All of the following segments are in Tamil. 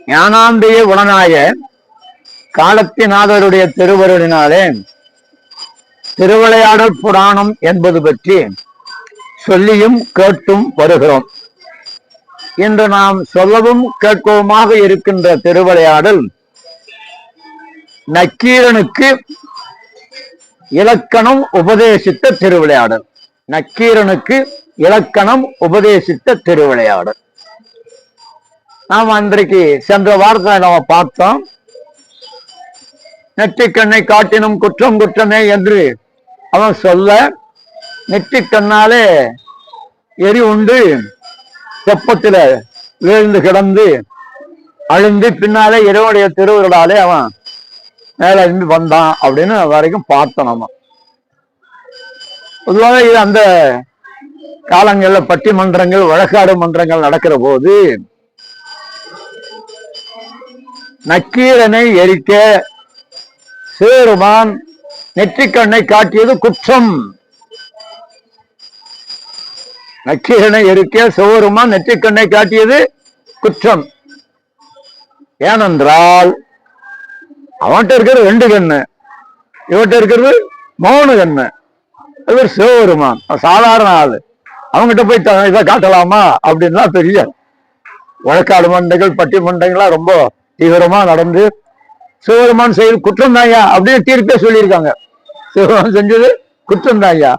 ஞானாம்பிய உடனாய காலத்திநாதருடைய திருவருளினாலே திருவிளையாடல் புராணம் என்பது பற்றி சொல்லியும் கேட்டும் வருகிறோம். இன்று நாம் சொல்லவும் கேட்பவுமாக இருக்கின்ற திருவிளையாடல் நக்கீரனுக்கு இலக்கணம் உபதேசித்த திருவிளையாடல். நக்கீரனுக்கு இலக்கணம் உபதேசித்த திருவிளையாடல். நாம் அன்றைக்கு சென்ற வாரத்தில் நம்ம பார்த்தோம். நெற்றிக்கண்ணை காட்டினும் குற்றம் குற்றமே என்று அவன் சொல்ல, நெற்றிக்கண்ணாலே எரி உண்டு தெப்பத்தில வீழ்ந்து கிடந்து அழிந்து பின்னாலே இறைவனுடைய திருவுருளாலே அவன் மேல இருந்து வந்தான் அப்படின்னு வரைக்கும் பார்த்தோம். நம்ம பொதுவாக இது அந்த காலங்கள்ல பட்டிமன்றங்கள் வழக்காடு மன்றங்கள் நடக்கிற போது நக்கீரனை எரிக்க சிவபெருமான் நெற்றிக்கண்ணை காட்டியது குற்றம். நக்கீரனை எரிக்க சிவபெருமான் நெற்றிக்கண்ணை காட்டியது குற்றம். ஏனென்றால் அவன்கிட்ட இருக்கிறது 2 கண்ணு, இவன்கிட்ட இருக்கிறது 3 கண்ணு. இவர் சிவபெருமான் சாதாரண ஆளு, அவங்ககிட்ட போய் இதை காட்டலாமா அப்படின்லாம் பெரிய வழக்காடு மன்றங்கள் பட்டிமன்றங்கள்லாம் ரொம்ப தீவிரமா நடந்து சிவபெருமான் செய்து குற்றம் தாயா அப்படின்னு தீர்ப்பே சொல்லியிருக்காங்க. சிவபெருமான் செஞ்சது குற்றம் தாயா.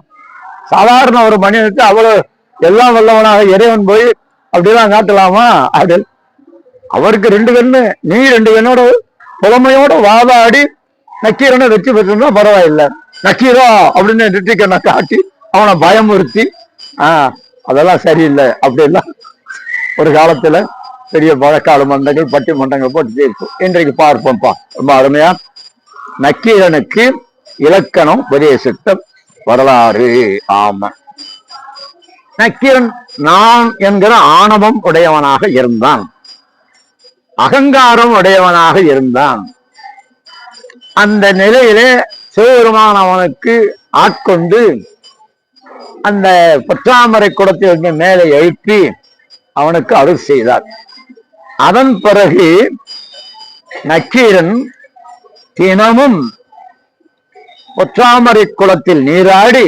சாதாரண ஒரு மனிதனுக்கு அவ்வளவு எல்லாம் வல்லவனாக இறைவன் போய் அப்படிலாம் காட்டலாமா அப்படி? அவருக்கு 2 கண்ணு, நீ 2 கண்ணோட புலமையோட வாதாடி நக்கீரனை வெற்றி பெற்றிருந்தா பரவாயில்லை. நக்கீரா அப்படின்னு நெற்றிக்கண்ணை காட்டி அவனை பயமுறுத்தி அதெல்லாம் சரியில்லை அப்படிலாம் ஒரு காலத்துல பெரிய வழக்காடு மன்றங்கள் பட்டிமன்றங்கள் போட்டு தீர்ப்பு. இன்றைக்கு பார்ப்போம்ப்பா. ரொம்ப அருமையா நக்கீரனுக்கு இலக்கணம் உபதேசித்த வரலாறு. ஆமா, நக்கீரன் நான் என்கிற ஆணவம் உடையவனாக இருந்தான், அகங்காரம் உடையவனாக இருந்தான். அந்த நிலையிலே சிவபெருமான் அவனுக்கு ஆட்கொண்டு அந்த பொற்றாமரை குடத்தை மேலே எழுப்பி அவனுக்கு அருள் செய்தார். அதன் பிறகு நக்கீரன் தினமும் பொற்றாமரை குளத்தில் நீராடி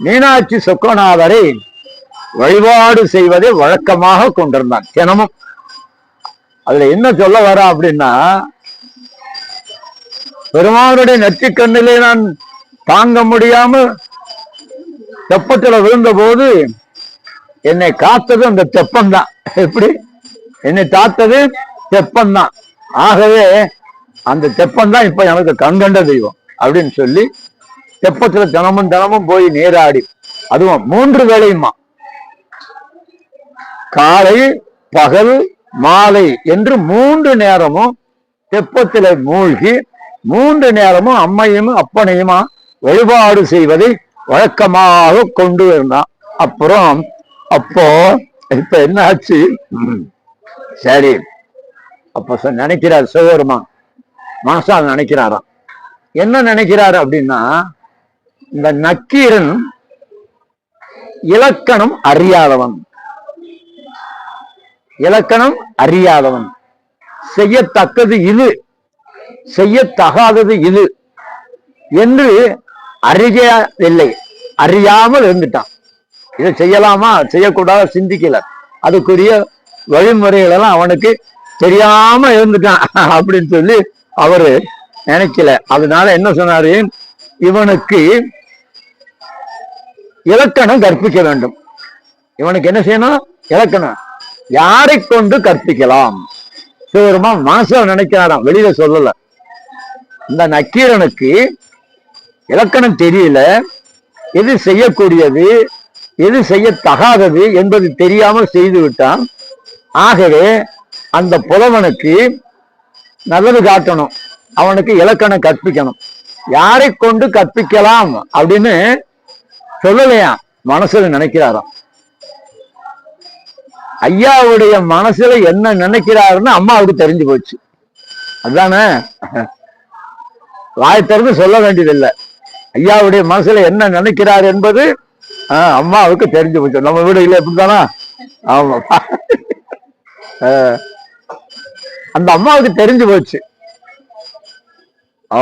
மீனாட்சி சொக்கநாதரை வழிபாடு செய்வதை வழக்கமாக கொண்டிருந்தான் தினமும். அதுல என்ன சொல்ல வர அப்படின்னா, பெருமானுடைய நெற்றிக்கண்ணிலே நான் தாங்க முடியாம தெப்பத்துல விழுந்த போது என்னை காத்தது அந்த தெப்பம்தான். எப்படி என்னை காத்தது தெப்பம்தான். ஆகவே அந்த தெப்பம்தான் இப்ப எனக்கு கண்கண்ட தெய்வம் அப்படின்னு சொல்லி தெப்பத்துல தினமும் தினமும் போய் நீராடி, அதுவும் 3 வேளையுமா, காலை பகல் மாலை என்று 3 நேரமும் தெப்பத்தில மூழ்கி 3 நேரமும் அம்மையும் அப்பனையுமா வழிபாடு செய்வதை வழக்கமாக கொண்டு இருந்தான். அப்புறம் அப்போ இப்ப என்ன ஆச்சு? சரி, அப்ப நினைக்கிறார் சிவபெருமான் மனசால் நினைக்கிறாராம். என்ன நினைக்கிறாரு அப்படின்னா, இந்த நக்கீரன் இலக்கணம் அறியாதவன், இலக்கணம் அறியாதவன், செய்யத்தக்கது இது செய்யத்தகாதது இது என்று அறியவில்லை, அறியாமல் இருந்துட்டான். இதை செய்யலாமா செய்யக்கூடாத சிந்திக்கல, அதுக்குரிய வழிமுறைகள் எல்லாம் அவனுக்கு தெரியாம இருந்துட்டான் அப்படின்னு சொல்லி அவரு நினைக்கல. அதனால என்ன சொன்னாரு, இவனுக்கு இலக்கணம் கற்பிக்க வேண்டும். இவனுக்கு என்ன செய்யணும்? இலக்கணம். யாரை கொண்டு கற்பிக்கலாம்? சிவபெருமான் மனசுல நினைக்கிறாராம், வெளியில சொல்லல. இந்த நக்கீரனுக்கு இலக்கணம் தெரியல, எது செய்யக்கூடியது எது செய்யத்தகாதது என்பது தெரியாமல் செய்து விட்டான். ஆகவே அந்த புலவனுக்கு நல்லது காட்டணும், அவனுக்கு இலக்கணம் கற்பிக்கணும். யாரை கொண்டு கற்பிக்கலாம் அப்படின்னு சொல்லலையா, மனசுல நினைக்கிறாராம். ஐயாவுடைய மனசுல என்ன நினைக்கிறாருன்னு அம்மாவுக்கு தெரிஞ்சு போச்சு. அதுதானே, வாய் திறந்து சொல்ல வேண்டியதில்லை. ஐயாவுடைய மனசுல என்ன நினைக்கிறார் என்பது அம்மாவுக்கு தெரிஞ்சு போச்சு. நம்ம வீடு இல்லை எப்படித்தானா? ஆமா. அந்த அம்மாவுக்கு தெரிஞ்சு போச்சு. ஓ,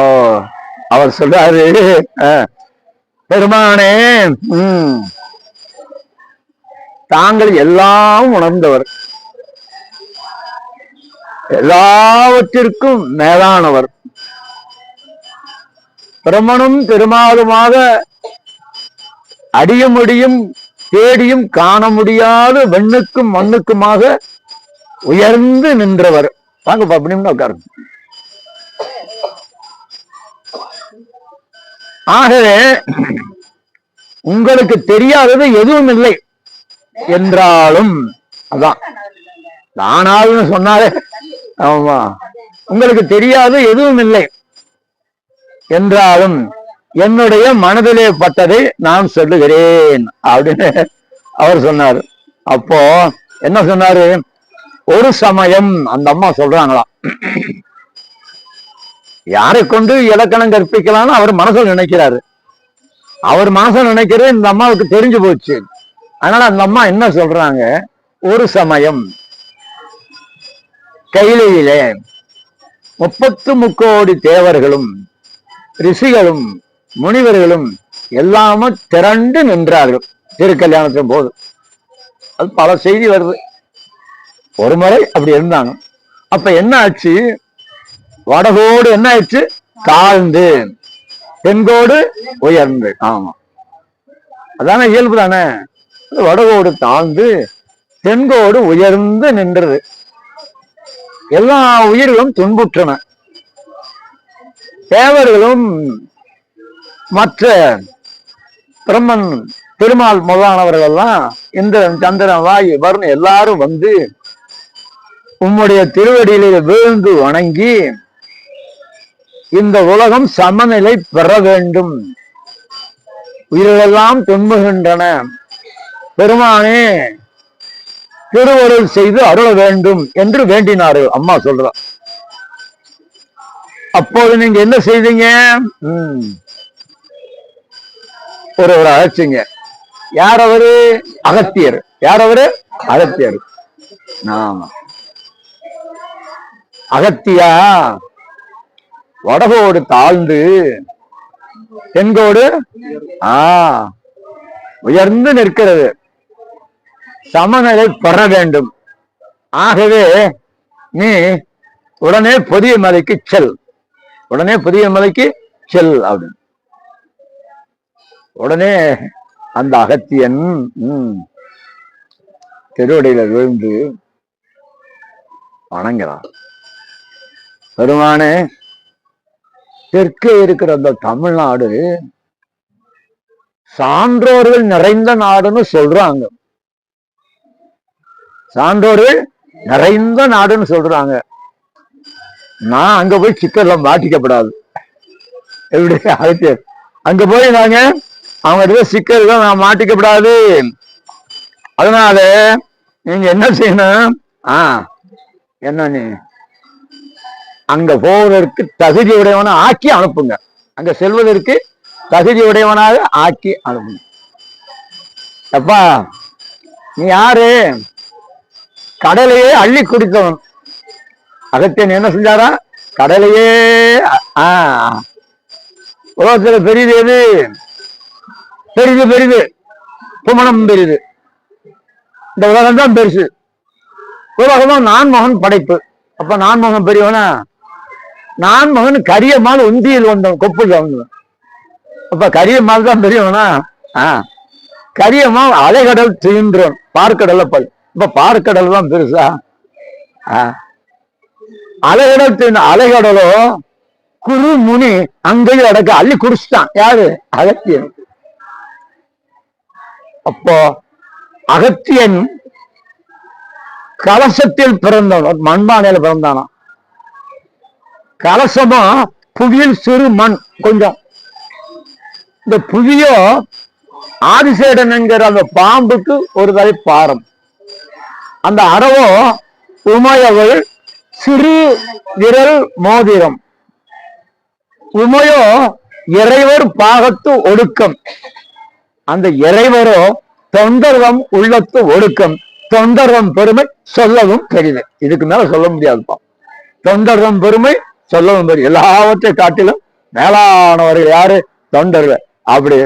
அவர் சொல்றாரு, பெருமானே, தாங்கள் எல்லாம் உணர்ந்தவர், எல்லாவற்றிற்கும் மேலானவர், பிரமனும் பெருமாளுமாக அடியும் அடியும் தேடியும் காண முடியாத வெண்ணுக்கும் மண்ணுக்குமாக உயர்ந்து நின்றவர். வாங்க அப்படின்னு உட்காருங்க. ஆகவே உங்களுக்கு தெரியாதது எதுவும் இல்லை என்றாலும், அதான் தானால்னு சொன்னாலே, ஆமா, உங்களுக்கு தெரியாது எதுவும் இல்லை என்றாலும் என்னுடைய மனதிலே பட்டதை நான் சொல்லுகிறேன் அப்படின்னு அவர் சொன்னார். அப்போ என்ன சொன்னாரு? ஒரு சமயம் அந்த அம்மா சொல்றாங்களாம், யாரை கொண்டு இலக்கணம் கற்பிக்கலாம்னு அவர் மனசில் நினைக்கிறாரு. அவர் மனசில் நினைக்கிறது இந்த அம்மாவுக்கு தெரிஞ்சு போச்சு. அதனால அந்த அம்மா என்ன சொல்றாங்க? ஒரு சமயம் கையிலே 33 தேவர்களும் ரிஷிகளும் முனிவர்களும் எல்லாமே திரண்டு நின்றார்கள் திருக்கல்யாணத்தின் போது. அது பல செய்தி வருது. ஒரு முறை அப்படி இருந்தாங்க. அப்ப என்ன ஆச்சு? வடகோடு என்ன ஆயிடுச்சு? தாழ்ந்து, தென்கோடு உயர்ந்து. ஆமா, அதான இயல்பு தானே. வடகோடு தாழ்ந்து தென்கோடு உயர்ந்து நின்றது. எல்லா உயிர்களும் துன்புற்றன. தேவர்களும் மற்ற பிரம்மன் பெருமாள் முதலானவர்கள் எல்லாம் இந்திரன் சந்திரன் வாயு வருண் எல்லாரும் வந்து உம்முடைய திருவடியிலே வீழ்ந்து வணங்கி இந்த உலகம் சமநிலை பெற வேண்டும், உயிரெல்லாம் துன்புகின்றன, பெருமானே திருவருள் செய்து அருள வேண்டும் என்று வேண்டினாரு. அம்மா சொல்ற. அப்போது நீங்க என்ன செய்தீங்க? ஒரு அழைச்சிங்க. யார் அவரு? அகத்தியர். யார் அவரு? அகத்தியர். ஆமா, அகத்தியா வடகோடு தாழ்ந்து தென்கோடு உயர்ந்து நிற்கிறது, சமநிலை பெற வேண்டும். ஆகவே நீ உடனே புதிய மலைக்கு செல், உடனே புதிய மலைக்கு செல் அப்படின்னு. உடனே அந்த அகத்தியன் திருவடியில விழுந்து வணங்குறான். பெருமானே, தெற்கே இருக்கிற அந்த தமிழ்நாடு சான்றோர்கள் நிறைந்த நாடுன்னு சொல்றாங்க. சான்றோர்கள் நிறைந்த நாடுன்னு சொல்றாங்க. நான் அங்க போய் சிக்கல்ல மாட்டிக்கப்படாது. எப்படி அகத்தியர் அங்க போய் நாங்க அவங்க சிக்கல் நான் மாட்டிக்கப்படாது. அதனால நீங்க என்ன செய்யணும்? என்ன, நீ அங்க போவதற்கு தகுதி உடையவன ஆக்கி அனுப்புங்க, அங்க செல்வதற்கு தகுதி உடையவனாக ஆக்கி அனுப்புங்க. அப்பா, நீ யாரு? கடலையே அள்ளி குடித்தவன். அகத்தியன் என்ன செஞ்சாரா? கடலையே. உலகத்துல பெரிது எது? பெரிது பெரிது, புமணம் பெரிது. இந்த உலகம் தான் பெருசு. உலகமும் நான்மகன் படைப்பு. அப்ப நான்மகன் பெரியவனா? நான்மகன் கரியம்மாள் உந்தியில் வந்தவன், கொப்புள் வந்தவன். அப்ப கரியம்மாள் தான் பெரியவனா? கரியம்மாள் அலைகடல் தீன்றவன், பார்க்கடல்ல பல். இப்ப பார்க்கடல் தான் பெருசா? அலைகடல் தீர்ந்த அலைகடலோ குரு முனி அங்கேயும் அடக்க அள்ளி குடிச்சுட்டான். யாரு? அகத்தியன். அப்போ அகத்தியன் கலசத்தில் பிறந்தவன், மண்பானையில பிறந்தானா. கலசமா புவியில் சிறு மண் கொஞ்சம். இந்த புவியோ ஆதிசேடன் என்கிற அந்த பாம்புக்கு ஒரு தலை பாரம். அந்த அறவோ உமையவள் சிறு விரல் மோதிரம். உமையோ இறைவர் பாகத்து ஒடுக்கம். அந்த இறைவரோ தொண்டர்வம் உள்ளத்து ஒடுக்கம். தொண்டர்வம் பெருமை சொல்லவும் தெரியுது. இதுக்கு மேல சொல்ல முடியாதுப்பா. தொண்டர்தம் பெருமை சொல்லவும் பெரும். எல்லாவற்றை காட்டிலும் மேலானவர்கள் யாரு? தொண்டர்கள். அப்படி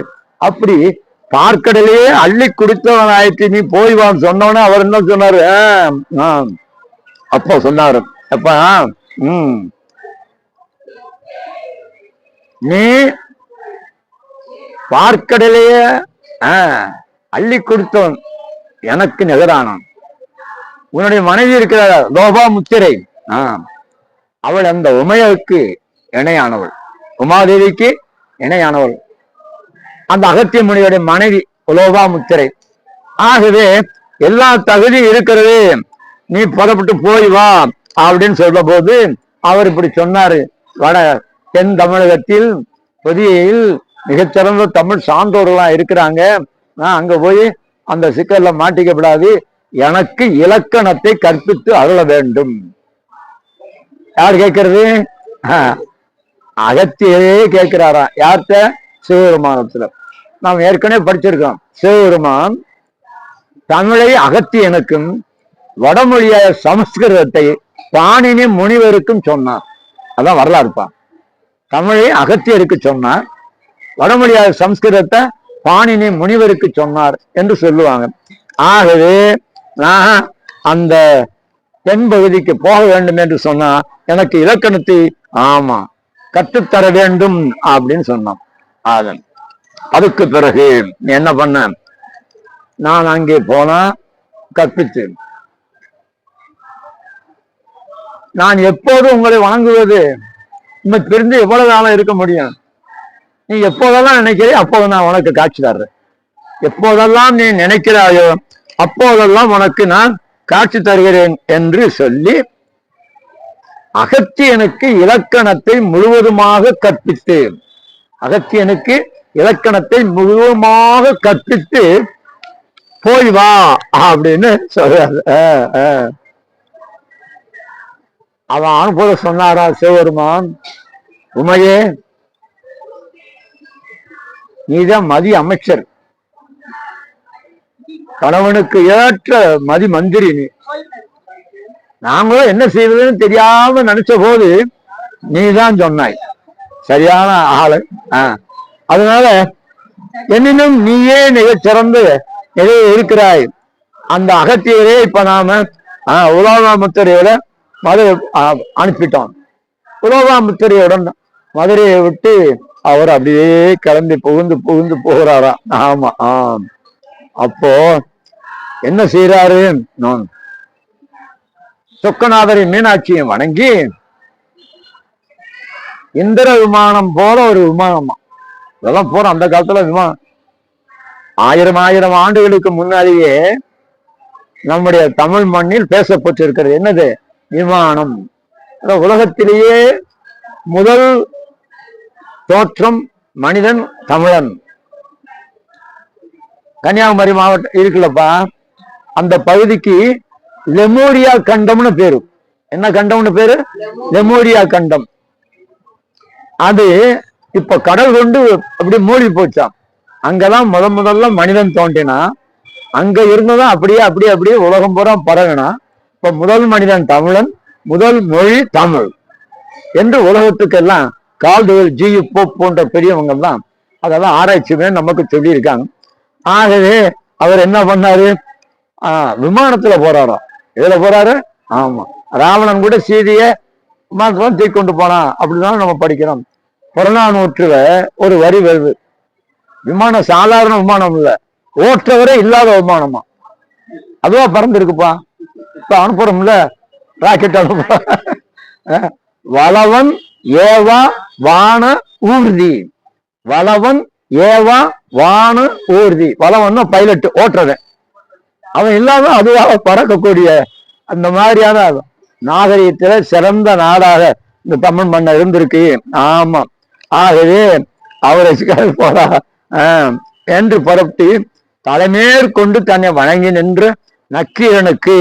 அப்படி பார்க்கடலையே அள்ளி குடித்தவன் ஆயிடுச்சு, நீ போய் வான்னு சொன்னவனே அவர் என்ன சொன்னாரு? அப்போ சொன்னாரு, அப்ப நீ பார்க்கடலையே அள்ளி கொடுத்தவன் எனக்கு நிகரானான். உன்னுடைய மனைவி இருக்கிற லோபாமுத்திரை, அவள் அந்த உமையவுக்கு இணையானவள், உமாதேவிக்கு இணையானவள், அந்த அகத்திய முனியுடைய மனைவி லோபாமுத்திரை. ஆகவே எல்லா தகுதியும் இருக்கிறது, நீ புறப்பட்டு போய் வா அப்படின்னு சொல்ற போது அவர் இப்படி சொன்னாரு. வட தென் தமிழகத்தில் பொதியில் மிகச்சிறந்த தமிழ் சான்றோர்களா இருக்கிறாங்க, நான் அங்க போய் அந்த சிக்கல்ல மாட்டிக்கப்படாது, எனக்கு இலக்கணத்தை கற்பித்து அருள வேண்டும். யார் கேட்கறது? அகத்தியே கேட்கிறாராம். யார்கிட்ட? சிவபெருமானத்துல. நாம் ஏற்கனவே படிச்சிருக்கோம், சிவபெருமான் தமிழை அகத்தியனுக்கும் வடமொழியாய சமஸ்கிருதத்தை பாணினி முனிவருக்கும் சொன்னார். அதான் வரலாறுப்பா. தமிழை அகத்தியருக்கு சொன்னார், வடமொழியாய சமஸ்கிருதத்தை பாணினி முனிவருக்கு சொன்னார் என்று சொல்லுவாங்க. ஆகவே நான் அந்த தென் பகுதிக்கு போக வேண்டும் என்று சொன்னா எனக்கு இலக்கணத்தை கற்றுத்தர வேண்டும் அப்படின்னு சொன்னான். அதுக்கு பிறகு என்ன பண்ண, நான் அங்கே போனா கற்பித்து, நான் எப்போது உங்களை வணங்குவது, உண்மை பிரிந்து எவ்வளவு காலம் இருக்க முடியும்? நீ எப்போதெல்லாம் நினைக்கிறே அப்போது நான் உனக்கு காட்சி தர்றேன், எப்போதெல்லாம் நீ நினைக்கிறாயோ அப்போதெல்லாம் உனக்கு நான் காட்சி தருகிறேன் என்று சொல்லி அகத்தியனுக்கு இலக்கணத்தை முழுவதுமாக கற்பித்து, அகத்தியனுக்கு இலக்கணத்தை முழுவதுமாக கற்பித்து போய் வா அப்படின்னு சொல்றாரு. அவன் அனுபவ சொன்னாரா சிவபெருமான், உமையே நீதான் மதி அமைச்சர், கணவனுக்கு ஏற்ற மதி மந்திரி, நீ நாங்களும் என்ன செய்வதுன்னு தெரியாம நினைச்ச போது நீதான் சொன்னாய், சரியான ஆளு. அதனால என்னினும் நீயே மிகச்சிறந்து இருக்கிறாய். அந்த அகத்தியரே இப்ப நாம உலோகாமுத்திரையோட மதுரை அனுப்பிட்டோம். உலோகாமுத்திரையுடன் மதுரையை விட்டு அவர் அப்படியே கிளம்பி புகுந்து புகுந்து போகிறாராம். அப்போ என்ன செய்யறாரு, சொக்கநாதரை மீனாட்சியை வணங்கி இந்திர விமானம் போல ஒரு விமானமா, இதெல்லாம் போற அந்த காலத்துல விமானம் 1000 ஆண்டுகளுக்கு முன்னாடியே நம்முடைய தமிழ் மண்ணில் பேசப்பட்டிருக்கிறது. என்னது? விமானம். உலகத்திலேயே முதல் தோற்றம் மனிதன் தமிழன். கன்னியாகுமரி மாவட்டம் இருக்குல்லப்பா, அந்த பகுதிக்கு லெமோரியா கண்டம்னு பேரு. என்ன கண்டம்னு பேரு? லெமோரியா கண்டம். அது இப்ப கடல் கொண்டு அப்படி மூழ்கி போச்சாம். அங்கதான் முதல்ல மனிதன் தோன்றினா, அங்க இருந்ததான் அப்படியே அப்படியே அப்படியே உலகம் பூரா பரவினா. இப்ப முதல் மனிதன் தமிழன், முதல் மொழி தமிழ் என்று உலகத்துக்கெல்லாம் கால்டுவெல், ஜி.யு. போப் போன்ற பெரியவங்க தான் அதெல்லாம் ஆராய்ச்சியுமே நமக்கு சொல்லி இருக்காங்க. ஆகவே அவர் என்ன பண்ணாரு, விமானத்துல போறாரோ. எதுல போறாரு? ராவணன் கூட சீதைய விமானத்துல தூக்கி கொண்டு போனா அப்படிதான் நம்ம படிக்கிறோம். புறநானூற்றுல ஒரு வரி வருது, விமானம் சாதாரண விமானம் இல்ல, ஓட்டுறவரே இல்லாத விமானமா. அதுவா பறந்துருக்குப்பா. இப்ப அனுப்புறோம்ல ராக்கெட் அனுப்புற. வளவன் ஏவா வான ஊர்தி, வளவன் ஏவா வான ஊர்தி. வளவன் பைலட், ஓட்டுறவன். அவன் இல்லாம அதுவாக பறக்கக்கூடிய அந்த மாதிரியான நாகரிகத்துல சிறந்த நாடாக இந்த தமிழ் மண்ணை இருந்திருக்கு. ஆகவே அவரை போறா என்று புறப்பட்டு தலைமேற்கொண்டு தன்னை வணங்கி நின்று நக்கீரனுக்கு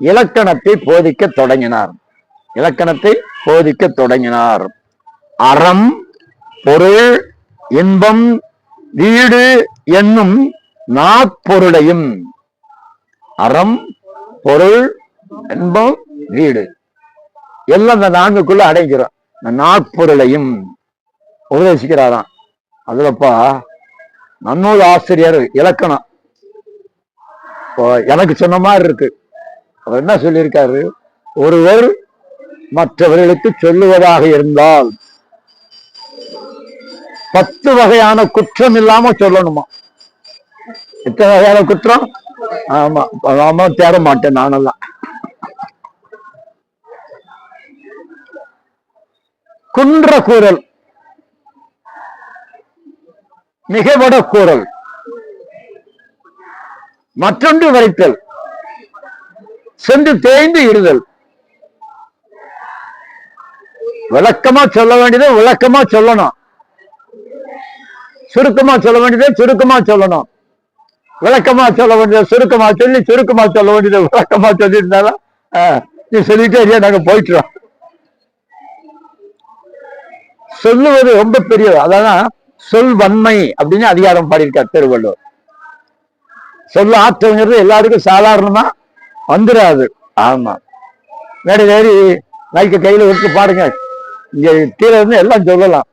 இலக்கணத்தை போதிக்க தொடங்கினார். இலக்கணத்தை போதிக்க தொடங்கினார். அறம், பொருள், இன்பம், வீடு என்னும் நாற்பொருளையும், அறம், பொருள், இன்பம், வீடு எல்லாம் இந்த நான்குக்குள்ள அடைக்கிறோம். இந்த நாற்பொருளையும் உபதேசிக்கிறாராம். அதுலப்பா நன்னூல் ஆசிரியர் இலக்கணம் எனக்கு சொன்ன மாதிரி இருக்கு. அவர் என்ன சொல்லியிருக்காரு, ஒருவர் மற்றவர்களுக்கு சொல்லுவதாக இருந்தால் 10 வகையான குற்றம் இல்லாம சொல்லணுமா. எத்தனை வகையான குற்றம்? ஆமா, ஆமா, தேட மாட்டேன் நானெல்லாம். குன்ற கூறல், மிகபட கூறல், மற்றொன்று வரைத்தல், சென்று தேய்ந்து இருதல். விளக்கமா சொல்ல வேண்டியதை விளக்கமா சொல்லணும், சுருக்கமா சொல்ல வேண்டியதை சுருக்கமா சொல்லணும், விளக்கமா சொல்ல வேண்டியதை சுருக்கமா சொல்லி சுருக்கமா சொல்ல வேண்டியதை விளக்கமா சொல்லியிருந்தாலும் நீ சொல்லிட்டே இல்லையா, நாங்க போயிட்டுறோம். சொல்லுவது ரொம்ப பெரியது. அதான் சொல் வன்மை அப்படின்னு அதிகாரம் பாடியிருக்கார் திருவள்ளுவர். சொல்ல ஆற்றல்ங்கிறது எல்லாருக்கும் சாதாரணமா வந்துடாது. ஆமா, வேற வேறு மைக்க கையில எடுத்து பாருங்க, இங்க கீழே இருந்து எல்லாம் சொல்லலாம்.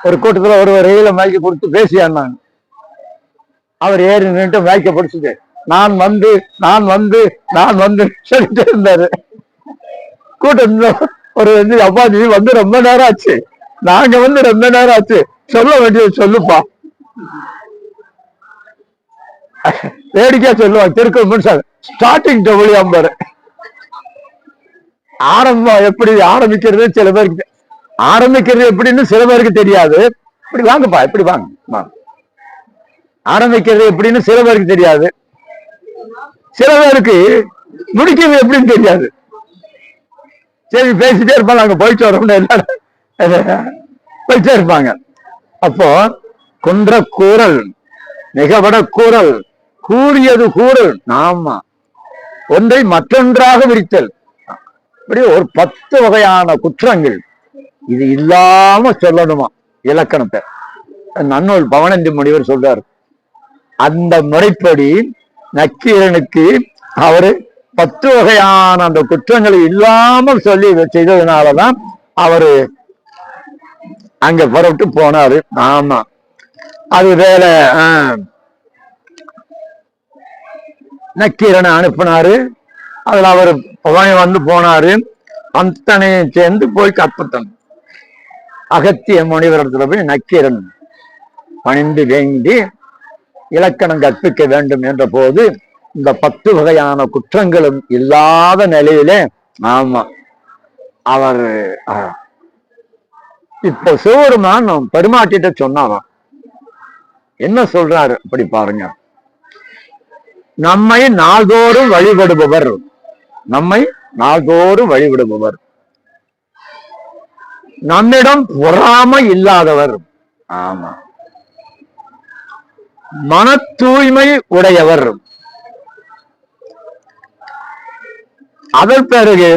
ஒரு கூட்டத்துல ஒரு ரயில மைக்க கொடுத்து பேசியான்னாங்க. அவர் ஏறி நின்று மைக்க பிடிச்சிட்டு நான் வந்து நான் வந்து நான் வந்து சொல்லிட்டு இருந்தாரு. கூட்டம் ஒரு அப்பா நீ வந்து ரொம்ப நேரம் ஆச்சு, நாங்க வந்து ரொம்ப நேரம் ஆச்சு, சொல்ல வேண்டியது சொல்லுப்பா. வேடிக்கையா சொல்லுவாங்க திருக்குறள் ஸ்டார்டிங் டொழியாம்பாரு. ஆரம்பம் எப்படி ஆரம்பிக்கிறது சில பேருக்கு, ஆரம்பிக்கிறது எப்படின்னு சில பேருக்கு தெரியாது. இப்படி வாங்கப்பா, இப்படி வாங்க. ஆரம்பிக்கிறது எப்படின்னு சில பேருக்கு தெரியாது, சில பேருக்கு முடிக்கிறது எப்படின்னு தெரியாது. சரி பேசிட்டே இருப்பாங்க, அங்க போயிட்டு வரோம்னு எல்லாரும் போயிட்டே இருப்பாங்க. அப்போ குன்ற கூறல், மிகபட கூறல், கூறியது கூறல், ஆமா, ஒன்றை மற்றொன்றாக விரித்தல். இப்படி ஒரு 10 வகையான குற்றங்கள் இது இல்லாம சொல்லணுமா இலக்கணத்தை. நன்னூல் பவனந்தி முனிவர் சொல்றார். அந்த முறைப்படி நக்கீரனுக்கு அவரு 10 வகையான அந்த குற்றங்களை இல்லாமல் சொல்லி செய்ததுனாலதான் அவரு அங்க புறப்பட்டு போனாரு. ஆமா, அது வேற. நக்கீரனை அனுப்பினாரு, அதுல அவரு வந்து போனாரு. அத்தனையும் சேர்ந்து போய் கற்பத்தன் அகத்திய முனிவரத்துல போய் நக்கீரன் பணிந்து வேண்டி இலக்கணம் கற்பிக்க வேண்டும் என்ற போது இந்த 10 வகையான குற்றங்களும் இல்லாத நிலையிலே, ஆமா, அவர் இப்ப சிவபெருமான் பெருமாட்டிட்ட சொன்னாராம். என்ன சொல்றாரு அப்படி பாருங்க. நம்மை நாள்தோறும் வழிபடுபவர், நம்மை நாள்தோறும் வழிபடுபவர், நம்மிடம் பொறாமை இல்லாதவர், ஆமா, மன தூய்மை உடையவர், அதன் பிறகு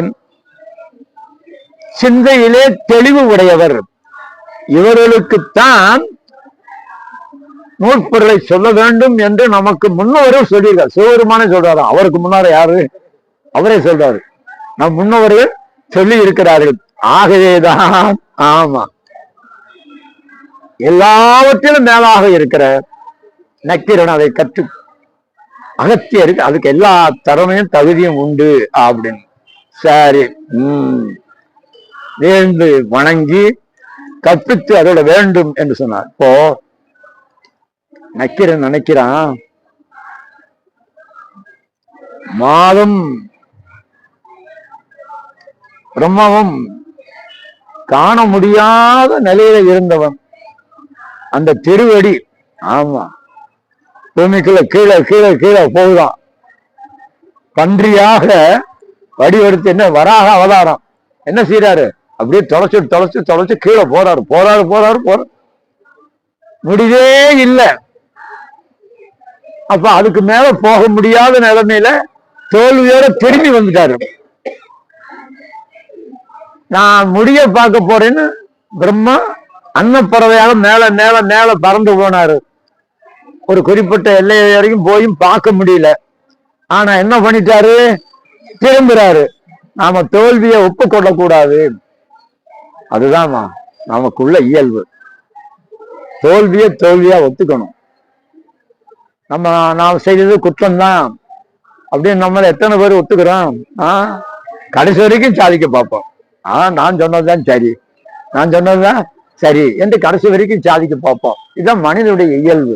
சிந்தையிலே தெளிவு உடையவர். இவர்களுக்குத்தான் நூற்பொருளை சொல்ல வேண்டும் என்று நமக்கு முன்னோர்கள் சொல்லியிருக்கார். சிவபெருமானே சொல்றாரு, அவருக்கு முன்னார யாரு, அவரே சொல்றாரு, நம் முன்னோர்கள் சொல்லி இருக்கிறார்கள். ஆகவேதான், ஆமா, எல்லாவற்றிலும் மேலாக இருக்கிற நக்கீரன் அதை கற்று அகத்தியருக்கு அதுக்கு எல்லா திறமையும் தகுதியும் உண்டு அப்படின்னு சரி வேண்டு வணங்கி கற்பித்து அதோட வேண்டும் என்று சொன்னார். இப்போ நக்கீரன் நினைக்கிறான், மாதம் பிரம்மவும் காண முடியாத நிலையில இருந்தவன் அந்த திருவடி, ஆமா, பூமிக்குள்ள கீழே கீழே கீழே போகுதான். பன்றியாக வடிவெடுத்து என்ன வராக அவதாரம் என்ன செய்யறாரு, அப்படியே தொலைச்சு தொலைச்சு தொலைச்சு கீழே போறாரு போறாரு போறாரு போறாரு, முடிவே இல்லை. அப்ப அதுக்கு மேல போக முடியாத நிலைமையில தோல்வியோட திரும்பி வந்துட்டாரு. நான் முடிய பார்க்க போறேன்னு பிரம்மா அன்னப்பறவையாக மேல மேல மேல பறந்து போனாரு. ஒரு குறிப்பிட்ட எல்லை வரைக்கும் போயும் பார்க்க முடியல. ஆனா என்ன பண்ணிட்டாரு, திரும்புறாரு. நாம தோல்வியை ஒப்புக்கொள்ளக்கூடாது. அதுதான் நமக்குள்ள இயல்பு. தோல்வியா ஒத்துக்கணும். நாம் செய்தது குற்றம்தான் அப்படின்னு நம்மள எத்தனை பேர் ஒத்துக்கிறோம்? கடைசி வரைக்கும் சாதிக்க பார்ப்போம். நான் சொன்னதுதான் சரி, நான் சொன்னதுதான் சரி என்று கடைசி வரைக்கும் சாதிக்க பார்ப்போம். இதுதான் மனிதனுடைய இயல்பு.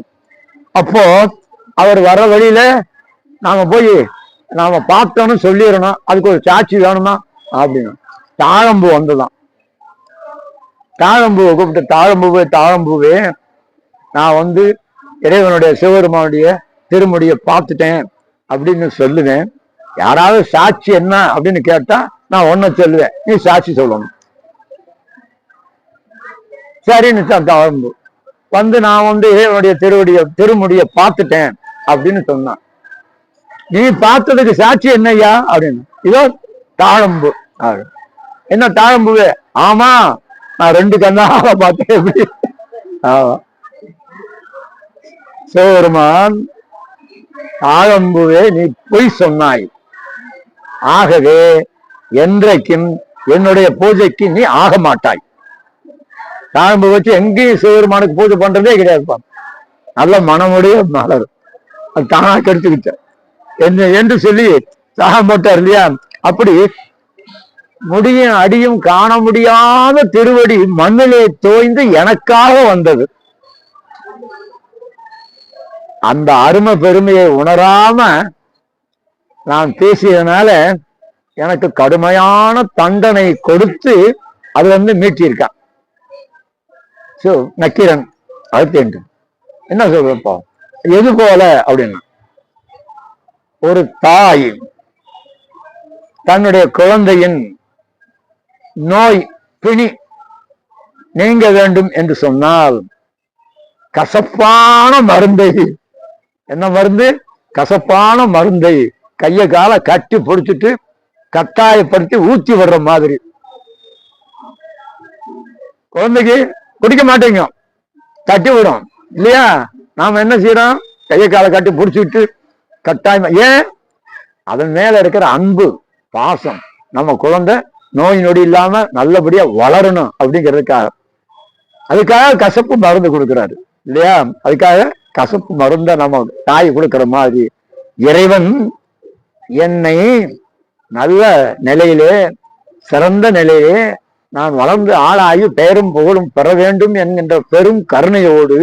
அப்போ அவர் வர்ற வழியில நாம போய் நாம பார்த்தோன்னு சொல்லிடணும், அதுக்கு ஒரு சாட்சி வேணுமா அப்படின்னு தாழம்பூ வந்துதான். தாழம்பூவை கூப்பிட்டு, தாழம்பூவே நான் இறைவனுடைய சிவபெருமானுடைய திருமுடியை பார்த்துட்டேன் அப்படின்னு சொல்லுவேன். யாராவது சாட்சி என்ன அப்படின்னு கேட்டா நான் ஒன்ன சொல்லுவேன், நீ சாட்சி சொல்லணும். சரின்னு தாழம்பூ நான் இறைவனுடைய திருமுடியை பார்த்துட்டேன் அப்படின்னு சொன்னான். நீ பார்த்ததுக்கு சாட்சி என்னையா அப்படின்னு. இதோ தாழம்பூ. என்ன தாழம்பூவே? ஆமா, நான் 2 கண்ணாக பார்த்தேன். எப்படி? சிவபெருமான், தாழம்பூவே நீ பொய் சொன்னாய், ஆகவே என்றைக்கும் என்னுடைய பூஜைக்கு நீ ஆக மாட்டாய். தாழம்பூ வச்சு எங்கேயும் சிவபெருமானுக்கு பூஜை பண்றதே கிடையாதுப்பா. நல்ல மனமுடைய மலர், அது தானா கெடுத்துக்கிட்ட என்று சொல்லி சாகம் போட்டார் இல்லையா? அப்படி முடியும் அடியும் காண முடியாத திருவடி மண்ணிலே தோய்ந்து எனக்காக வந்தது. அந்த அருமை பெருமையை உணராம நான் பேசியதுனால எனக்கு கடுமையான தண்டனை கொடுத்து அது மீட்டியிருக்கான். நக்கீரன். அடுத்து என்ன சொல்றப்போ, எது போல அப்படின்னா, ஒரு தாய் தன்னுடைய குழந்தையின் நோய் பிணி நீங்க வேண்டும் என்று சொன்னால் கசப்பான மருந்தை, என்ன மருந்து? கசப்பான மருந்தை கைய கால கட்டி பிடிச்சிட்டு கட்டாயப்படுத்தி ஊத்தி வர்ற மாதிரி. குழந்தைக்கு குடிக்க மாட்டேங்க, தட்டி விடும் இல்லையா? நாம என்ன செய்யறோம்? கைய கால கட்டி பிடிச்சிட்டு கட்டாயமா. ஏன்? அதன் மேல இருக்கிற அன்பு, பாசம். நம்ம குழந்தை நோய் நொடி இல்லாம நல்லபடியா வளரணும் அப்படிங்கிறதுக்காக. அதுக்காக கசப்பு மருந்து கொடுக்கிறாரு இல்லையா? அதுக்காக கசப்பு மருந்த நம்ம தாய் கொடுக்கிற மாதிரி இறைவன் என்னை நல்ல நிலையிலே, சிறந்த நிலையிலே நான் வளர்ந்து ஆளாகி பெயரும் புகழும் பெற வேண்டும் என்கின்ற பெரும் கருணையோடு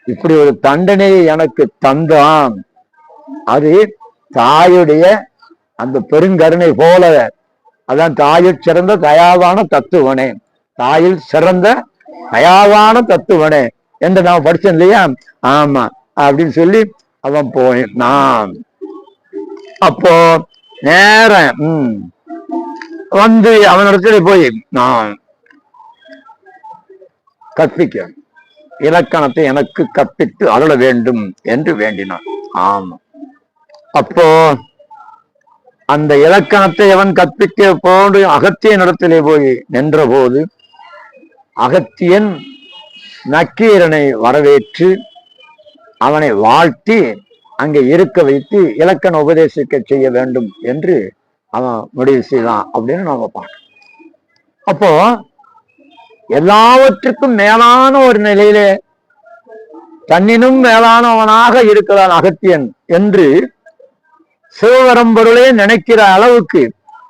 இப்படி ஒரு தண்டனையை எனக்கு தந்தான். அது தாயுடைய அந்த பெருங்கருணை போல. அதான் தாயில் சிறந்த தயாவான தத்துவனே, தாயில் சிறந்த தயாவான தத்துவனே என்று நான் படிச்சேன் இல்லையா? ஆமா அப்படின்னு சொல்லி அவன் போனான். அப்போ நேரம் அவனிடத்துல போய் நான் கற்பிக்க, இலக்கணத்தை எனக்கு கற்பித்து அருள வேண்டும் என்று வேண்டினான். ஆமா. அப்போ அந்த இலக்கணத்தை அவன் கற்பிக்க போன்று அகத்தியன் இடத்திலே போய் நின்ற போது அகத்தியன் நக்கீரனை வரவேற்று அவனை வாழ்த்தி அங்கே இருக்க வைத்து இலக்கண உபதேசிக்க செய்ய வேண்டும் என்று அவன் முடிவு செய்தான் அப்படின்னு நாம பார்க்கணும். அப்போ எல்லாவற்றுக்கும் மேலான ஒரு நிலையிலே தன்னினும் மேலானவனாக இருக்கிறான் அகத்தியன் என்று சிவபரம்பொருளே நினைக்கிற அளவுக்கு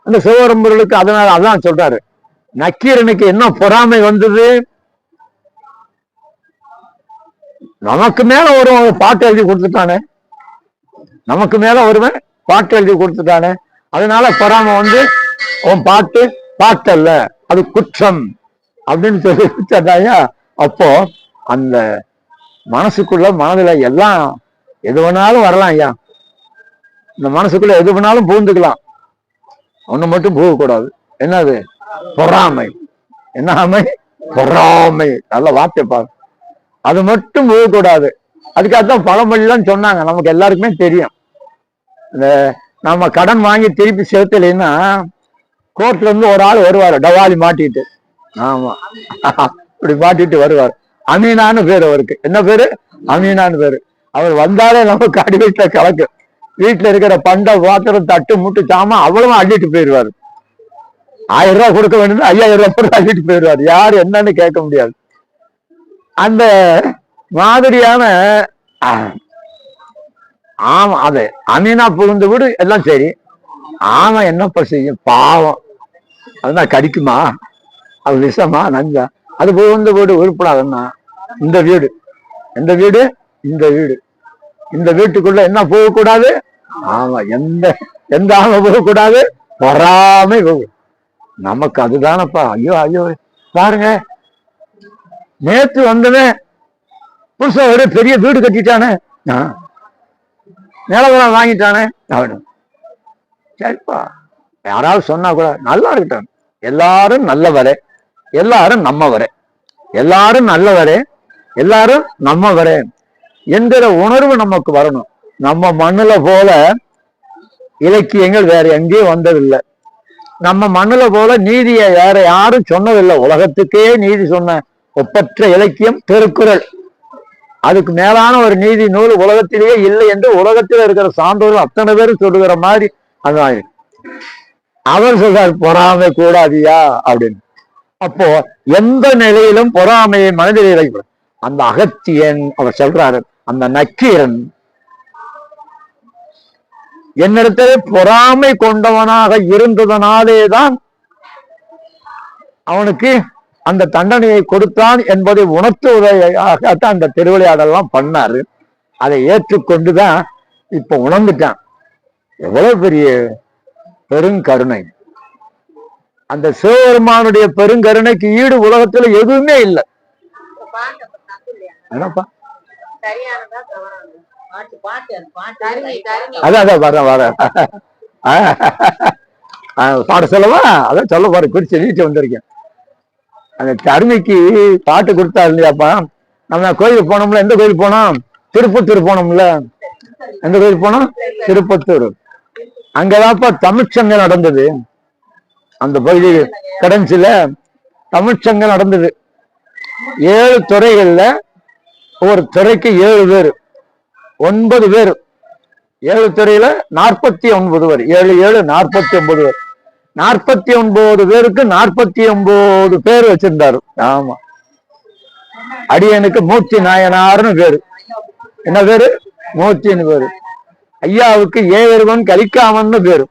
அந்த சிவபரம்பொருளுக்கு அதனால அதான் சொல்றாரு, நக்கீரனுக்கு என்ன பொறாமை வந்தது? நமக்கு மேல ஒருவன் பாட்டு எழுதி கொடுத்துட்டானே, நமக்கு மேல ஒருவன் பாட்டு எழுதி கொடுத்துட்டானே, அதனால பொறாமை உன் பாட்டு பாட்டல்ல, அது குற்றம் அப்படின்னு சொல்லி வச்சாயா. அப்போ அந்த மனசுக்குள்ள மனதுல எல்லாம் எது வேணாலும் வரலாம் ஐயா. இந்த மனசுக்குள்ள எது வேணாலும் பூந்துக்கலாம், ஒண்ணு மட்டும் போகக்கூடாது. என்னது? பொறாமை. என்ன ஆமை? பொறாமை. நல்ல வார்த்தை பாரு. அது மட்டும் போகக்கூடாது. அதுக்காகத்தான் பழமொழிலாம் சொன்னாங்க, நமக்கு எல்லாருக்குமே தெரியும். இந்த நம்ம கடன் வாங்கி திருப்பி செலுத்தலைன்னா கோர்ட்ல இருந்து ஒரு ஆள் வருவாரு, டவாலி மாட்டிட்டு. ஆமா, இப்படி மாட்டிட்டு வருவார். அமீனான்னு பேரு அவருக்கு. என்ன பேரு? அமீனான்னு பேரு. அவர் வந்தாலே நமக்கு அடிவயிட்ட கலக்கு. வீட்டுல இருக்கிற பண்டை பாத்திரம் தட்டு முட்டு சாமான் அவ்வளவு அள்ளிட்டு போயிடுவாரு. 1000 ரூபாய் கொடுக்க வேண்டும், 5000 ரூபாய் போட்டு அள்ளிட்டு போயிடுவாரு. யாரு என்னன்னு கேட்க முடியாது. அந்த மாதிரியான ஆமா, அது அமீனா புகுந்து விடு எல்லாம் சரி. ஆமா, என்னப்பா செய்யும், பாவம். அதுதான் கடிக்குமா, அது விஷமா நஞ்சா, அது புகுந்து வீடு உருப்படாதுன்னா இந்த வீடு, எந்த வீடு, இந்த வீடு, இந்த வீட்டுக்குள்ள என்ன போகக்கூடாது, ஆமா, எந்த எந்த ஆமை போகக்கூடாது, பொறாமை போகும். நமக்கு அதுதானப்பா. ஐயோ ஐயோ, பாருங்க, நேற்று வந்தனே புதுசா ஒரு பெரிய வீடு கட்டிட்டானே, நிலவரம் வாங்கிட்டானே, சரிப்பா, யாராவது சொன்னா கூட நல்லா இருக்கட்டும். எல்லாரும் நல்லவரே, எல்லாரும் நம்மவரே, எல்லாரும் நல்லவரே, எல்லாரும் நம்மவரே என்கிற உணர்வு நமக்கு வரணும். நம்ம மண்ணுல போல இலக்கியங்கள் வேற எங்கேயும் வந்ததில்லை. நம்ம மண்ணுல போல நீதியை வேற யாரும் சொன்னதில்லை. உலகத்துக்கே நீதி சொன்ன ஒப்பற்ற இலக்கியம் திருக்குறள். அதுக்கு மேலான ஒரு நீதி நூல் உலகத்திலேயே இல்லை என்று உலகத்தில் இருக்கிற சான்றோர்கள் அத்தனை பேரும் சொல்லுகிற மாதிரி அதுதான். அவர் சொல்றார், பொறாமை கூடாதியா அப்படின்னு. அப்போ எந்த நிலையிலும் பொறாமையை மனதில் வைக்கணும். அந்த அகத்தியன் அவர் சொல்றாரு, அந்த நக்கீரன் என்னிடத்திலே பொறாமை கொண்டவனாக இருந்ததனாலேதான் அவனுக்கு அந்த தண்டனையை கொடுத்தான் என்பதை உணர்த்துவதையாகத்தான் அந்த திருவிளையாடெல்லாம் பண்ணாரு. அதை ஏற்றுக்கொண்டுதான் இப்ப உணர்ந்துட்டான். எவ்வளவு பெரிய பெருங்கருணை! அந்த சிவபெருமானுடைய பெருங்கருணைக்கு ஈடு உலகத்துல எதுவுமே இல்லை. என்னப்பா அதான் வர வர பாட சொல்லவா, அதான் சொல்ல போற, குறிச்சு வீட்டு வந்திருக்கேன். அந்த தருமைக்கு பாட்டு கொடுத்தா இல்லையாப்பா. நம்ம கோயிலுக்கு போனோம்ல, எந்த கோயில் போனோம், திருப்பத்தூர் போனோம்ல. எந்த கோயில் போனோம், திருப்பத்தூர். அங்கதான்ப்பா தமிழ்ச்சங்கம் நடந்தது. அந்த பகுதி கடைசியில தமிழ்ச்சங்கம் நடந்தது. 7 துறைகள்ல ஒவ்வொரு துறைக்கு 7 பேர், 9 பேர். 7 துறையில 49 பேர், 7 7 49 பேர். 49 பேருக்கு 49 பேர் வச்சிருந்தாரு. ஆமா, அடியனுக்கு மூர்த்தி நாயனார்னு பேரு. என்ன பேரு, மூர்த்தின்னு பேரு. ஐயாவுக்கு ஏவருவன் கலிக்காமன்னு பேரு.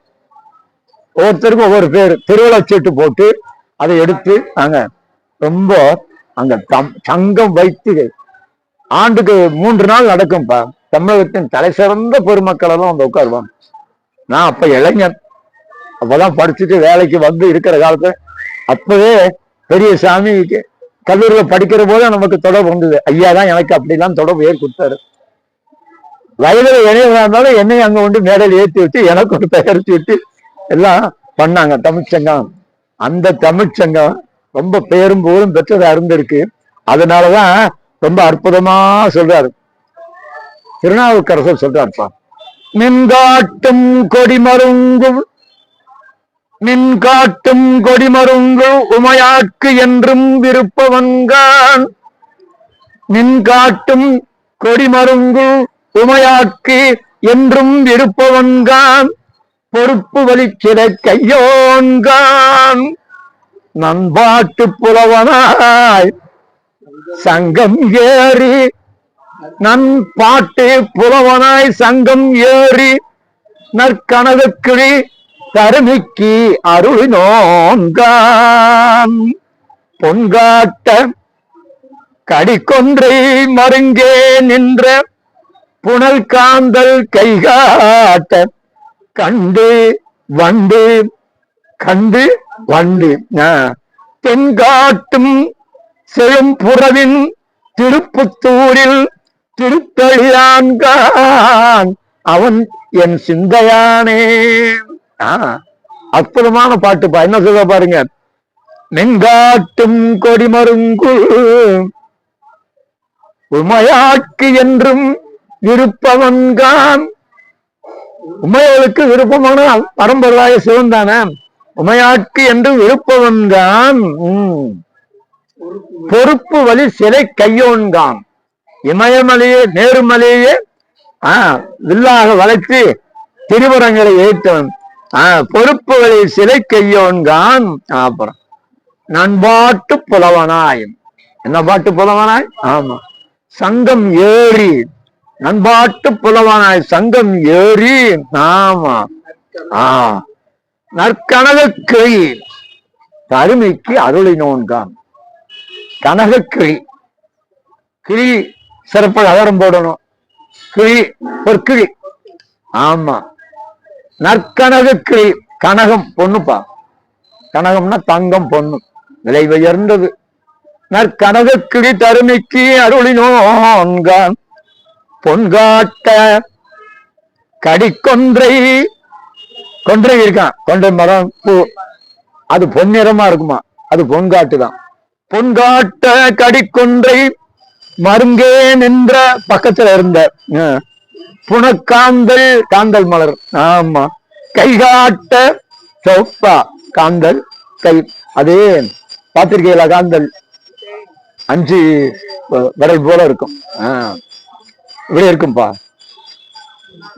ஒவ்வொருத்தருக்கும் ஒவ்வொரு பேரு. திருவிழா சீட்டு போட்டு அதை எடுத்து நாங்க ரொம்ப அங்க சங்கம் வைத்து ஆண்டுக்கு 3 நாள் நடக்கும்பா. தமிழகத்தின் தலை சிறந்த பெருமக்கள் எல்லாம் வந்து உட்காருவாங்க. நான் அப்ப இளைஞன், அப்பதான் படிச்சுட்டு வேலைக்கு வந்து இருக்கிற காலத்துல அப்பவே பெரிய சாமி கல்லூரியில படிக்கிற போது நமக்கு தொடர்பு வந்தது. ஐயா தான் எனக்கு அப்படிலாம் தொடர்பு கொடுத்தாரு. வயதுல இணையவா இருந்தாலும் என்னை அங்க கொண்டு மேடையில் ஏற்றி வச்சு எனக்கு ஒரு தயாரிச்சு விட்டு எல்லாம் பண்ணாங்க தமிழ்ச்சங்கம். அந்த தமிழ்ச்சங்கம் ரொம்ப பேரும் போரும் பெற்றதா இருந்திருக்கு. அதனாலதான் ரொம்ப அற்புதமா சொல்றாரு திருநாவுக்கரசர். சொல்றாருப்பா, மின்காட்டும் கொடிமருங்கு, மின்காட்டும் கொடிமருங்கு உமையாட்கு என்றும் விருப்பவன்கான். மின்காட்டும் கொடிமருங்கு உமையாட்கு என்றும் விருப்பவன்கான். பொறுப்பு வலிச்சிட கையோன்கான். நண்பாட்டு புலவனாய் சங்கம் ஏறி, நன் பாட்டு புலவனாய் சங்கம் ஏறி நற்கனவுக்கிளி தருமிக்கு அருளினோன்கான். பொன்காட்ட கடிக்கொன்றை மருங்கே நின்ற புனல் காந்தல் கைகாட்ட கண்டு வண்டு, கண்டு வண்டு தென்காட்டும் செழும்புறவின் திருப்புத்தூரில் திருத்தளியான்கான். அவன் என் சிந்தையானே. அற்புதமான பாட்டுப்பா. என்ன சொல்ல பாருங்க, மெங்காட்டும் கொடிமருங்கு உமையாட்கு என்றும் விருப்பவன்கான். உமையவளுக்கு விருப்பமான பரம்பராய சிவன் தானே. உமையாட்கு என்று விருப்பவன்கான். பொறுப்பு வழி சிலை கையோன்கான். இமயமலையே நேருமலையே வில்லாக வளைத்து திருவரங்களை ஏற்றவன் பொறுப்புகளில் சிலை கையோன்கான். அப்புறம் நண்பாட்டு புலவனாய். என்ன பாட்டு புலவனாய்? ஆமா. சங்கம் ஏறி, நண்பாட்டு புலவனாய் சங்கம் ஏறி. ஆமா. நற்கனகக்கிளி தருமைக்கு அருளினோன்கான். கனகக்கிளி, கிளி சிறப்பு அகரம் போடணும். கிளி பொற்கிளி. ஆமா. நற்கனகக்கிளி, கனகம் பொண்ணுப்பா. கனகம்னா தங்கம், பொண்ணு, விலை உயர்ந்தது. நற்கனகக்கிளி தருமைக்கு அருளினோன்கான். பொன்காட்ட கடிக்கொன்றை, கொன்றை இருக்கான், கொன்றை மரம் பூ, அது பொன்னிறமா இருக்குமா, அது பொன்காட்டுதான். பொன்காட்ட கடிக்கொன்றை மருங்கே நின்ற பக்கத்துல இருந்த புனக்காந்தல், காந்தல் மலர். ஆமா. கைகாட்ட சோப்பா காந்தல் கை, அதே பார்த்திருக்கீங்களா? காந்தல் 5 விரல் போல இருக்கும். இப்படி இருக்கும்பா.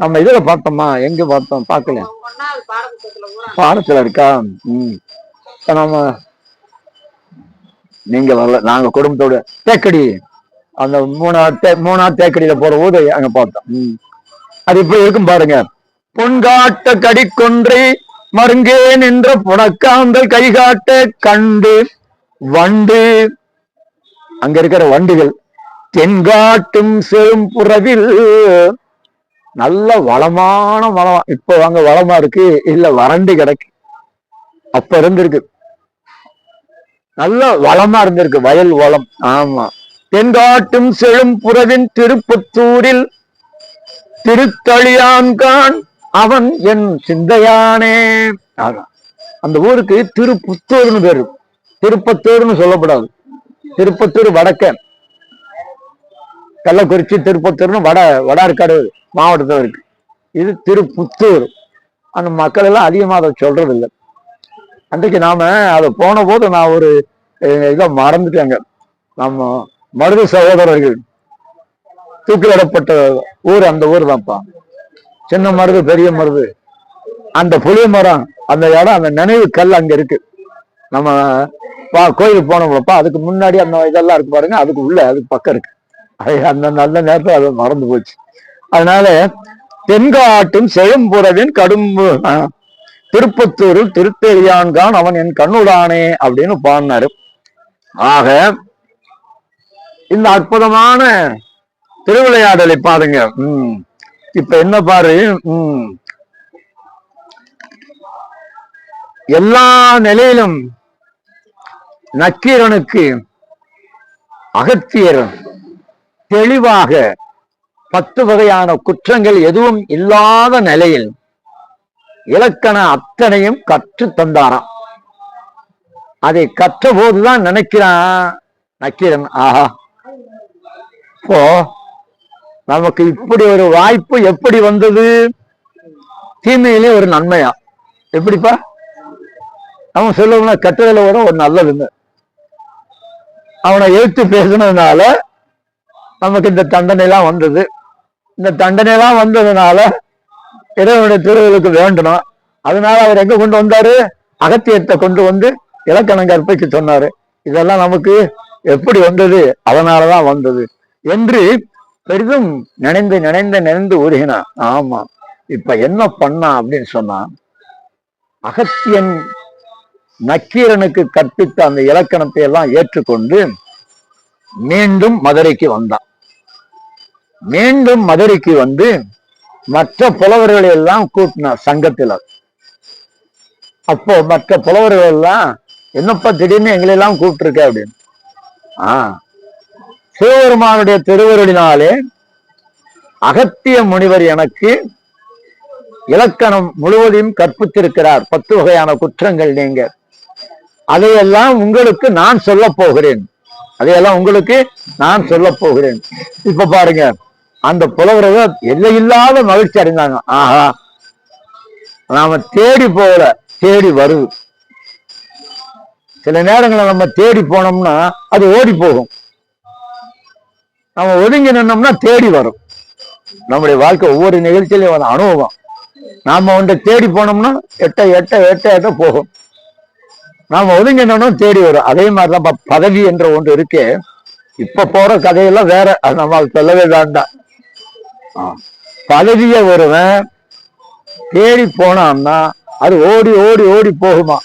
நம்ம இதுல பார்த்தோமா? எங்க பார்த்தோம்? பார்க்கல, பாடத்துல இருக்கா? நம்ம நீங்க வரல, நாங்க குடும்பத்தோட தேக்கடி, அந்த 3ஆவது தேக்கடியில போற போது அங்க பார்த்தோம். அது இப்படி இருக்கும் பாருங்க. பொன்காட்ட கடிக்கொன்றை மருங்கே நின்ற புனக்காந்தல் கைகாட்ட கண்டு வண்டு, அங்க இருக்கிற வண்டுகள் தென்காட்டும் செழும்புறவில். நல்ல வளமான வளம். இப்போ அங்க வளமா இருக்கு இல்ல வறண்டு கிடக்கு. அப்ப இருந்திருக்கு, நல்ல வளமா இருந்திருக்கு, வயல் வளம். ஆமா. தென்காட்டும் செழும்புறவின் திருப்பத்தூரில் திருத்தளியான்கான் அவன் என் சிந்தையானே. அந்த ஊருக்கு திருப்புத்தூர்னு பேரு. திருப்பத்தூர்னு சொல்லப்படாது. திருப்பத்தூர் வடக்க, கள்ளக்குறிச்சி திருப்பத்தூர்னு வடார்காடு மாவட்டத்தில் இருக்கு. இது திருப்புத்தூர். அந்த மக்கள் எல்லாம் அதிகமா அதை சொல்றது இல்லை. அன்றைக்கு நாம அதை போன போது நான் ஒரு இதை மறந்துட்டேங்க. நம்ம மருது சகோதரர்கள் தூக்கிலிடப்பட்ட ஊர் அந்த ஊர் தான்ப்பா. சின்ன மருது, பெரிய மருது, அந்த புளிய மரம், அந்த இடம், அந்த நினைவு கல் அங்க இருக்கு. நம்ம கோயிலுக்கு போனோம்லப்பா, அதுக்கு முன்னாடி அந்த இதெல்லாம் இருக்கு பாருங்க, அதுக்கு உள்ள, அதுக்கு பக்கம் இருக்கு. அந்த நல்ல நேரத்தில் அது மறந்து போச்சு. அதனால தென்காட்டும் செழும்புறவின் கடும்பு திருப்பத்தூரில் திருத்தெளியான்கான் அவன் என் கண்ணுடானே அப்படின்னு பாடினாரு. ஆக இந்த அற்புதமான திருவிளையாடலை பாருங்க. இப்ப என்ன பாரு, எல்லா நிலையிலும் நக்கீரனுக்கு அகத்தியர் தெளிவாக 10 வகையான குற்றங்கள் எதுவும் இல்லாத நிலையில் இலக்கண அத்தனையும் கற்று தந்தாராம். அதை கற்ற போதுதான் நினைக்கிறான் நக்கீரன், ஆஹா, இப்போ நமக்கு இப்படி ஒரு வாய்ப்பு எப்படி வந்தது? தீமையிலே ஒரு நன்மையா? எப்படிப்பா? அவன் சொல்லணும்னா கெட்டதில் வர ஒரு நல்லதுன்னு. அவனை எழுத்து பேசுனதுனால நமக்கு இந்த தண்டனை எல்லாம் வந்தது. இந்த தண்டனை எல்லாம் வந்ததுனால இறைவனுடைய திருவுகளுக்கு வேண்டணும். அதனால அவர் எங்க கொண்டு வந்தாரு? அகத்தியத்தை கொண்டு வந்து இலக்கணம் கற்பிக்க சொன்னாரு. இதெல்லாம் நமக்கு எப்படி வந்தது? அதனாலதான் வந்தது என்று பெரிதும் நினைந்து நினைந்து நினைந்து உருகினான். ஆமா. இப்ப என்ன பண்ணா அப்படின்னு சொன்னா, அகத்தியன் நக்கீரனுக்கு கற்பித்த அந்த இலக்கணத்தை எல்லாம் ஏற்றுக்கொண்டு மீண்டும் மதுரைக்கு வந்தான். மீண்டும் மதுரைக்கு வந்து மற்ற புலவர்களை எல்லாம் கூட்டினார் சங்கத்தில். அப்போ மற்ற புலவர்கள் எல்லாம், என்னப்பா திடீர்னு எங்களை எல்லாம் கூப்பிட்டுருக்க அப்படின்னு. சிவபெருமானுடைய திருவருளினாலே அகத்திய முனிவர் எனக்கு இலக்கணம் முழுவதையும் கற்பித்திருக்கிறார். 10 வகையான குற்றங்கள் நீங்க, அதையெல்லாம் உங்களுக்கு நான் சொல்ல போகிறேன். அதையெல்லாம் உங்களுக்கு நான் சொல்ல போகிறேன். இப்ப பாருங்க, அந்த புலவர்கள் எல்லையில்லாத மகிழ்ச்சி அடைந்தாங்க. ஆஹா, நாம தேடி போகல, தேடி வருது. சில நேரங்களில் நம்ம தேடி போனோம்னா அது ஓடி போகும். நம்ம ஒதுங்கி நின்னோம்னா தேடி வரும். நம்முடைய வாழ்க்கை ஒவ்வொரு நிகழ்ச்சியிலையும் அனுபவம். நாம ஒன்றை தேடி போனோம்னா எட்ட எட்ட எட்ட எட்ட போகும். நாம ஒதுங்கினோம் தேடி வரும். அதே மாதிரிதான் பதவி என்ற ஒன்று இருக்கே. இப்ப போற கதையெல்லாம் வேற, அது நம்ம சொல்லவே வேண்டாம். பதவிய வருவன் தேடி போனான்னா அது ஓடி ஓடி ஓடி போகுமா.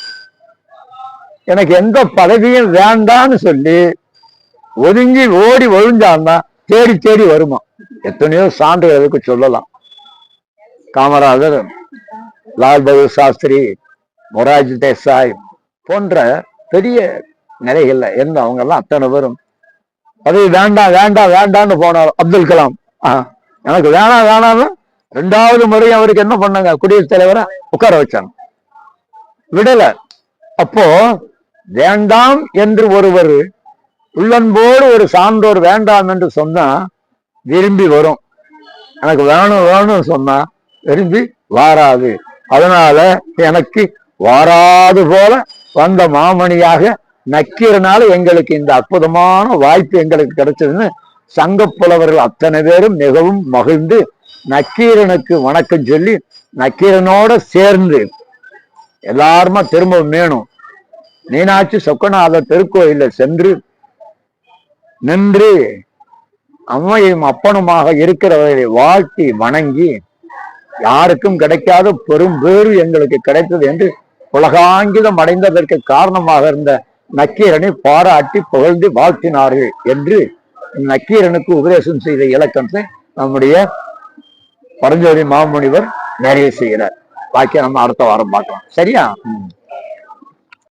எனக்கு எந்த பதவியும் வேண்டான்னு சொல்லி ஒதுங்கி ஓடி ஒழிஞ்சான்னா தேடி தேடி வருமா. எத்தனையோ சான்றுகளுக்கு சொல்லலாம். காமராஜர், லால் பகதூர் சாஸ்திரி, மொரார்ஜி தேசாய் போன்ற பெரிய நிலைகள்ல இருந்து அவங்க எல்லாம் அத்தனை பேரும் பதவி வேண்டாம் வேண்டாம் வேண்டான்னு போனார். அப்துல் கலாம் எனக்கு வேணாம் வேணாம்னு 2வது முறை அவருக்கு என்ன பண்ணாங்க, குடியரசுத் தலைவரை உட்கார வச்சாங்க, விடல. அப்போ வேண்டாம் என்று ஒருவர் உள்ளன்போடு ஒரு சான்றோர் வேண்டாம் என்று சொன்னா விரும்பி வரும். எனக்கு வேணும் வேணும்னு சொன்னா விரும்பி வாராது. அதனால எனக்கு வாராது போல வந்த மாமணியாக நக்கீரனால எங்களுக்கு இந்த அற்புதமான வாய்ப்பு எங்களுக்கு கிடைச்சதுன்னு சங்க புலவர்கள் அத்தனை பேரும் மிகவும் மகிழ்ந்து நக்கீரனுக்கு வணக்கம் சொல்லி நக்கீரனோட சேர்ந்து எல்லாருமா திரும்ப வேணும் மீனாட்சி சொக்கநாதர் திருக்கோயில சென்று நின்று அம்மையும் அப்பனுமாக இருக்கிறவர்களை வாழ்த்தி வணங்கி யாருக்கும் கிடைக்காத பெரும் பேறு எங்களுக்கு கிடைத்தது என்று உலகாங்கிதம் அடைந்ததற்கு காரணமாக இருந்த நக்கீரனை பாராட்டி புகழ்ந்து வாழ்த்தினார்கள் என்று நக்கீரனுக்கு உபதேசம் செய்த இலக்கணத்தை நம்முடைய பரஞ்சோதி மாமுனிவர் நிறைவு செய்கிறார். பாக்கி நம்ம அடுத்த வாரம் பார்க்கலாம். சரியா?